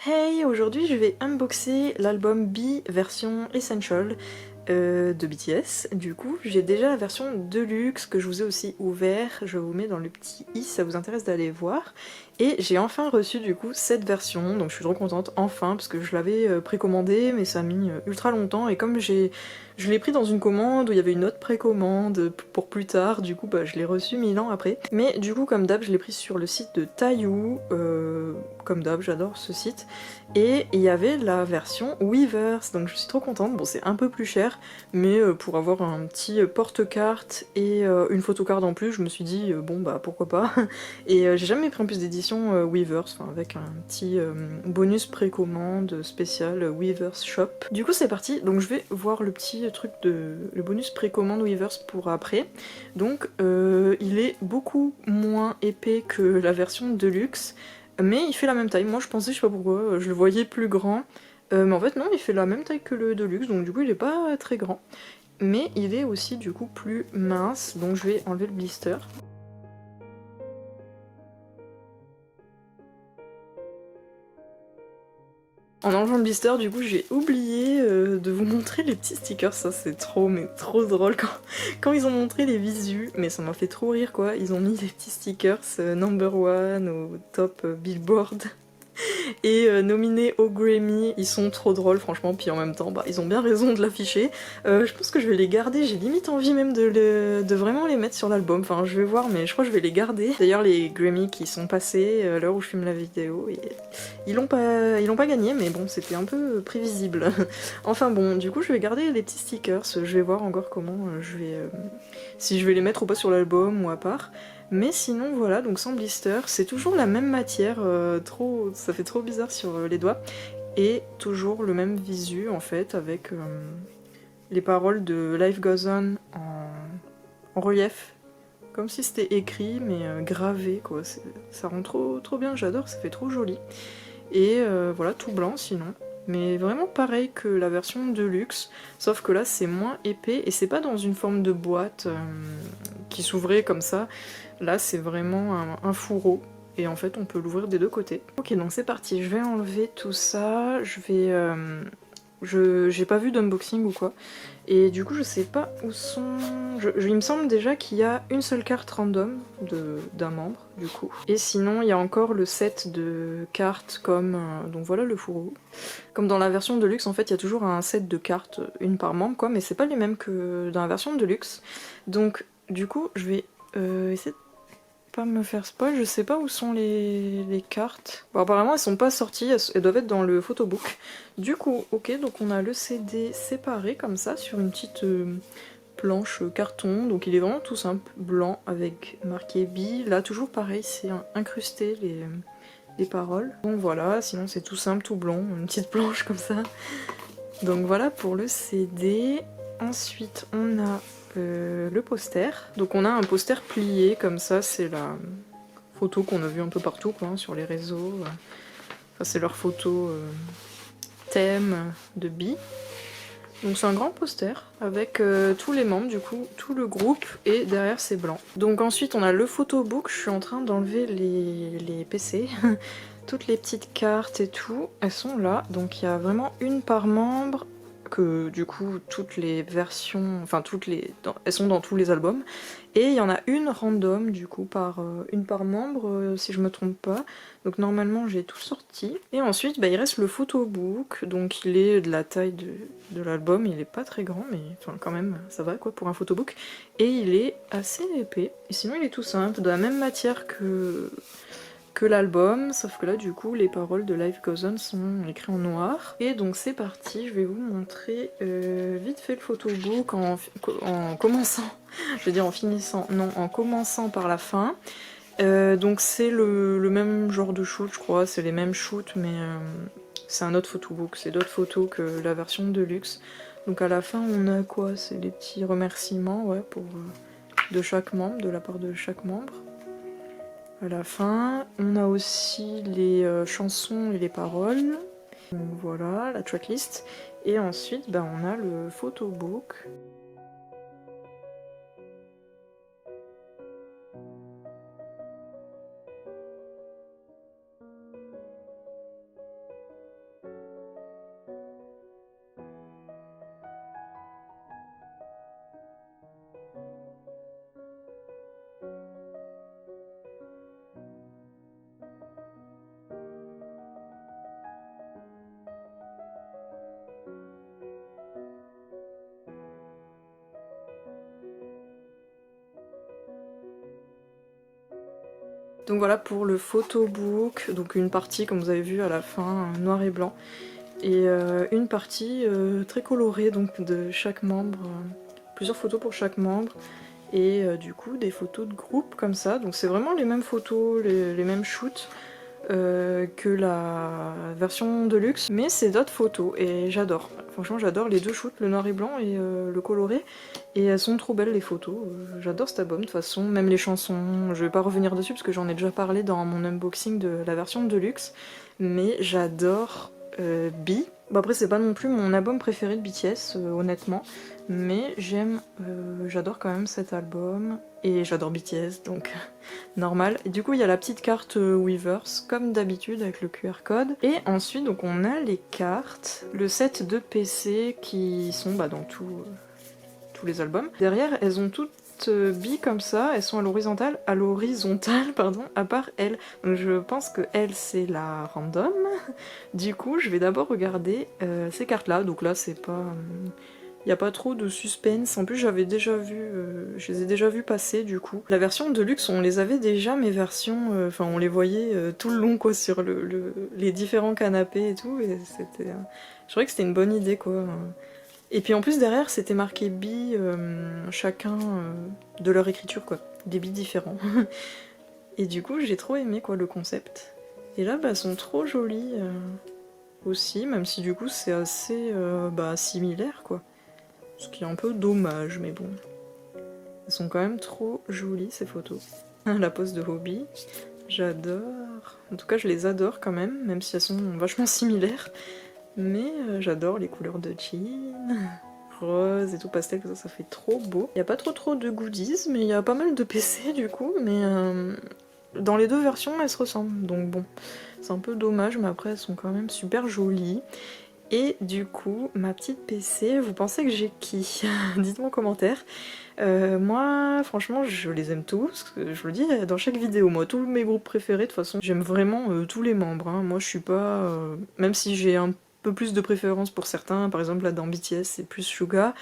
Hey, aujourd'hui je vais unboxer l'album B version Essential de BTS. Du coup, j'ai déjà la version Deluxe que je vous ai aussi ouvert, je vous mets dans le petit i si ça vous intéresse d'aller voir. Et j'ai enfin reçu du coup cette version, donc je suis trop contente, enfin, parce que je l'avais précommandé, mais ça a mis ultra longtemps, et comme je l'ai pris dans une commande où il y avait une autre précommande pour plus tard, du coup bah, je l'ai reçu 1000 ans après. Mais du coup, comme d'hab, je l'ai pris sur le site de Taiyou, comme d'hab, j'adore ce site. Et il y avait la version Weverse, donc je suis trop contente. Bon, c'est un peu plus cher, mais pour avoir un petit porte-carte et une photocard en plus, je me suis dit, bon bah pourquoi pas. Et j'ai jamais pris en plus d'édition Weverse, enfin, avec un petit bonus précommande spécial Weverse Shop. Du coup c'est parti, donc je vais voir le petit truc de le bonus précommande Weverse pour après. Donc il est beaucoup moins épais que la version Deluxe, mais il fait la même taille. Moi je pensais, je sais pas pourquoi, je le voyais plus grand. Mais en fait non, il fait la même taille que le Deluxe, donc du coup il est pas très grand. Mais il est aussi du coup plus mince, donc je vais enlever le blister. En enlevant le blister, du coup, j'ai oublié de vous montrer les petits stickers. Ça, c'est trop, mais trop drôle quand ils ont montré les visus. Mais ça m'a fait trop rire, quoi. Ils ont mis des petits stickers number one au top Billboard et nominés au Grammy. Ils sont trop drôles, franchement. Puis en même temps, bah, ils ont bien raison de l'afficher. Je pense que je vais les garder. J'ai limite envie même de vraiment les mettre sur l'album. Enfin, je vais voir, mais je crois que je vais les garder. D'ailleurs, les Grammy qui sont passés à l'heure où je filme la vidéo, ils l'ont pas gagné, mais bon, c'était un peu prévisible. Enfin bon, du coup, je vais garder les petits stickers. Je vais voir encore comment si je vais les mettre ou pas sur l'album ou à part. Mais sinon voilà, donc sans blister, c'est toujours la même matière, ça fait trop bizarre sur les doigts, et toujours le même visu en fait, avec les paroles de Life Goes On en relief, comme si c'était écrit mais gravé quoi, ça rend trop bien, j'adore, ça fait trop joli. Et voilà, tout blanc sinon. Mais vraiment pareil que la version Deluxe, sauf que là c'est moins épais et c'est pas dans une forme de boîte qui s'ouvrait comme ça. Là c'est vraiment un fourreau et en fait on peut l'ouvrir des deux côtés. Ok, donc c'est parti, je vais enlever tout ça, j'ai pas vu d'unboxing ou quoi. Et du coup je sais pas où sont... il me semble déjà qu'il y a une seule carte random d'un membre du coup. Et sinon il y a encore le set de cartes comme... donc voilà le fourreau. Comme dans la version de luxe en fait il y a toujours un set de cartes, une par membre quoi, mais c'est pas les mêmes que dans la version de luxe. Donc du coup je vais essayer de pas me faire spoil, je sais pas où sont les cartes. Bon, apparemment elles sont pas sorties, elles doivent être dans le photobook. Du coup, ok, donc on a le CD séparé comme ça sur une petite planche carton, donc il est vraiment tout simple, blanc avec marqué B. Là toujours pareil, c'est incrusté les paroles. Donc voilà, sinon c'est tout simple, tout blanc, une petite planche comme ça. Donc voilà pour le CD. Ensuite on a le poster. Donc on a un poster plié comme ça, c'est la photo qu'on a vu un peu partout quoi, hein, sur les réseaux. Enfin, c'est leur photo thème de Bi. Donc c'est un grand poster avec tous les membres du coup, tout le groupe, et derrière c'est blanc. Donc ensuite on a le photobook, je suis en train d'enlever les PC. Toutes les petites cartes et tout, elles sont là. Donc il y a vraiment une par membre, que du coup toutes les versions, enfin elles sont dans tous les albums. Et il y en a une random du coup une par membre si je me trompe pas. Donc normalement j'ai tout sorti. Et ensuite bah, il reste le photobook, donc il est de la taille de l'album, il est pas très grand mais enfin quand même ça va quoi pour un photobook. Et il est assez épais. Et sinon il est tout simple, de la même matière que l'album, sauf que là du coup les paroles de Life Goes On sont écrites en noir. Et donc c'est parti, je vais vous montrer vite fait le photobook en commençant, je vais dire en finissant, non, en commençant par la fin. Donc c'est le même genre de shoot je crois, c'est les mêmes shoots mais c'est un autre photobook, c'est d'autres photos que la version de luxe. Donc à la fin on a quoi? C'est les petits remerciements ouais, de chaque membre, de la part de chaque membre. À la fin, on a aussi les chansons et les paroles. Donc voilà, la tracklist. Et ensuite, bah, on a le photobook. Donc voilà pour le photobook, donc une partie comme vous avez vu à la fin, noir et blanc, et une partie très colorée donc de chaque membre, plusieurs photos pour chaque membre, et du coup des photos de groupe comme ça, donc c'est vraiment les mêmes photos, les mêmes shoots que la version de luxe, mais c'est d'autres photos et j'adore. Franchement j'adore les deux shoots, le noir et blanc et le coloré, et elles sont trop belles les photos, j'adore cet album de toute façon, même les chansons, je vais pas revenir dessus parce que j'en ai déjà parlé dans mon unboxing de la version de luxe, mais j'adore B. Bon après c'est pas non plus mon album préféré de BTS honnêtement, mais j'adore quand même cet album, et j'adore BTS donc normal. Et du coup il y a la petite carte Weverse comme d'habitude avec le QR code, et ensuite donc on a les cartes, le set de PC qui sont dans tous les albums. Derrière elles ont toutes billes comme ça, elles sont à l'horizontale pardon, à part elle. Donc je pense que elle c'est la random. Du coup je vais d'abord regarder ces cartes là, donc là c'est pas... Il n'y a pas trop de suspense, en plus j'avais déjà vu, je les ai déjà vus passer du coup. La version de luxe on les avait déjà, mes versions, enfin on les voyait tout le long quoi sur les différents canapés et tout, et c'était... je trouvais que c'était une bonne idée quoi. Et puis en plus derrière c'était marqué billes, chacun de leur écriture quoi, des billes différents. Et du coup j'ai trop aimé quoi le concept. Et là elles sont trop jolies aussi, même si du coup c'est assez similaire quoi. Ce qui est un peu dommage, mais bon. Elles sont quand même trop jolies ces photos. La pose de Hobby, j'adore. En tout cas, je les adore quand même si elles sont vachement similaires. Mais j'adore les couleurs de jean, rose et tout pastel, ça fait trop beau. Il n'y a pas trop de goodies, mais il y a pas mal de PC du coup. Mais dans les deux versions, elles se ressemblent. Donc bon, c'est un peu dommage, mais après, elles sont quand même super jolies. Et du coup, ma petite PC, vous pensez que j'ai qui? Dites-moi en commentaire. Moi, franchement, je les aime tous, je le dis dans chaque vidéo. Moi, tous mes groupes préférés, de toute façon, j'aime vraiment tous les membres. Hein. Moi, je suis pas... même si j'ai un peu plus de préférence pour certains, par exemple là dans BTS, c'est plus Suga,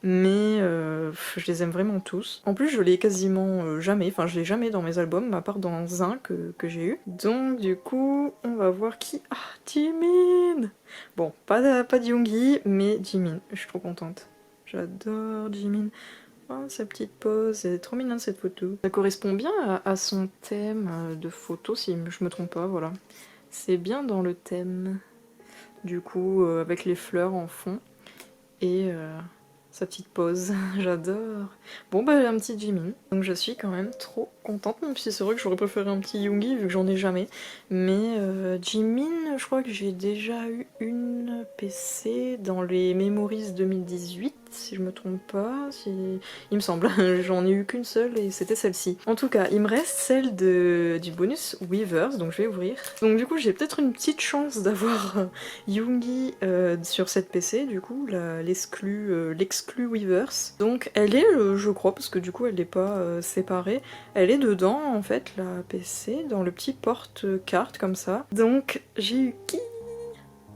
mais je les aime vraiment tous. En plus, je l'ai quasiment jamais, enfin je l'ai jamais dans mes albums, à part dans un que j'ai eu. Donc du coup, on va voir qui... Ah, Jimin! Bon, pas de Yoongi, mais Jimin, je suis trop contente. J'adore Jimin. Oh, sa petite pose, c'est trop mignonne cette photo. Ça correspond bien à son thème de photo, si je me trompe pas, voilà. C'est bien dans le thème. Du coup, avec les fleurs en fond. Et sa petite pose, j'adore. Bon bah un petit Jimin, donc je suis quand même trop contente, même si c'est vrai que j'aurais préféré un petit Yoongi vu que j'en ai jamais. Mais Jimin, je crois que j'ai déjà eu une PC dans les Memories 2018, si je me trompe pas, il me semble, j'en ai eu qu'une seule et c'était celle-ci. En tout cas, il me reste celle du bonus Weverse, donc je vais ouvrir. Donc du coup j'ai peut-être une petite chance d'avoir Yoongi sur cette PC, du coup, l'exclu Weverse. Donc elle est, je crois, parce que du coup elle n'est pas séparée, elle est dedans en fait, la PC, dans le petit porte-carte comme ça. Donc j'ai eu qui?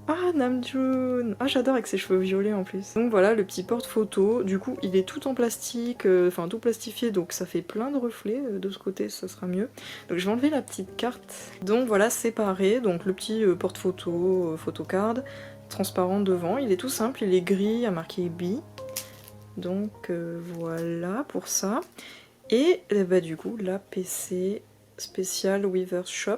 Ah, Namjoon! Ah, j'adore avec ses cheveux violets en plus. Donc voilà, le petit porte-photo. Du coup, il est tout en plastique, enfin tout plastifié, donc ça fait plein de reflets. De ce côté, ça sera mieux. Donc je vais enlever la petite carte. Donc voilà, séparé. Donc le petit porte-photo, photocard, transparent devant. Il est tout simple, il est gris, à marqué B. Donc voilà pour ça. Et bah, du coup, la PC spéciale Weverse Shop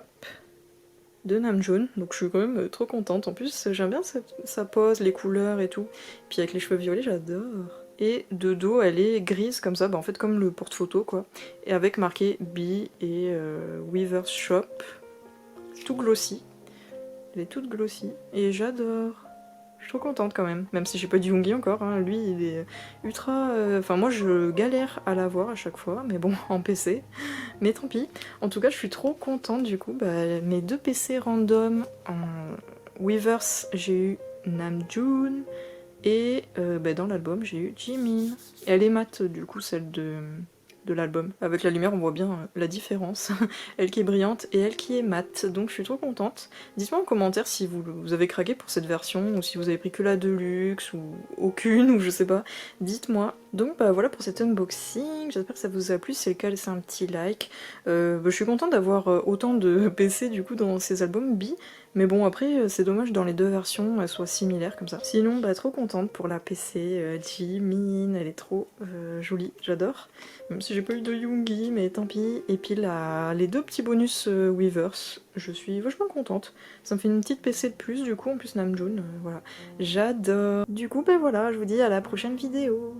de Namjoon, donc je suis quand même trop contente. En plus j'aime bien sa pose, les couleurs et tout, puis avec les cheveux violets j'adore. Et de dos elle est grise comme ça, en fait comme le porte-photo quoi, et avec marqué B et Weverse Shop, tout glossy, elle est toute glossy et j'adore. Je suis trop contente quand même si j'ai pas du Yoongi encore, hein. Lui il est ultra... Enfin moi je galère à l'avoir à chaque fois, mais bon en PC, mais tant pis. En tout cas je suis trop contente du coup, mes deux PC random en Weverse j'ai eu Namjoon et dans l'album j'ai eu Jimin. Et elle est mate du coup celle de l'album. Avec la lumière on voit bien la différence, elle qui est brillante et elle qui est mate, donc je suis trop contente. Dites-moi en commentaire si vous avez craqué pour cette version, ou si vous avez pris que la Deluxe, ou aucune, ou je sais pas, dites-moi. Donc bah voilà pour cet unboxing, j'espère que ça vous a plu, si c'est le cas laissez un petit like. Je suis contente d'avoir autant de PC du coup dans ces albums bi, mais bon après c'est dommage dans les deux versions elles soient similaires comme ça. Sinon bah trop contente pour la PC Jimin, elle est trop jolie, j'adore. Même si j'ai pas eu de Yoongi, mais tant pis. Et puis les deux petits bonus Weavers, je suis vachement contente. Ça me fait une petite PC de plus du coup, en plus Namjoon, voilà. J'adore. Du coup bah voilà, je vous dis à la prochaine vidéo.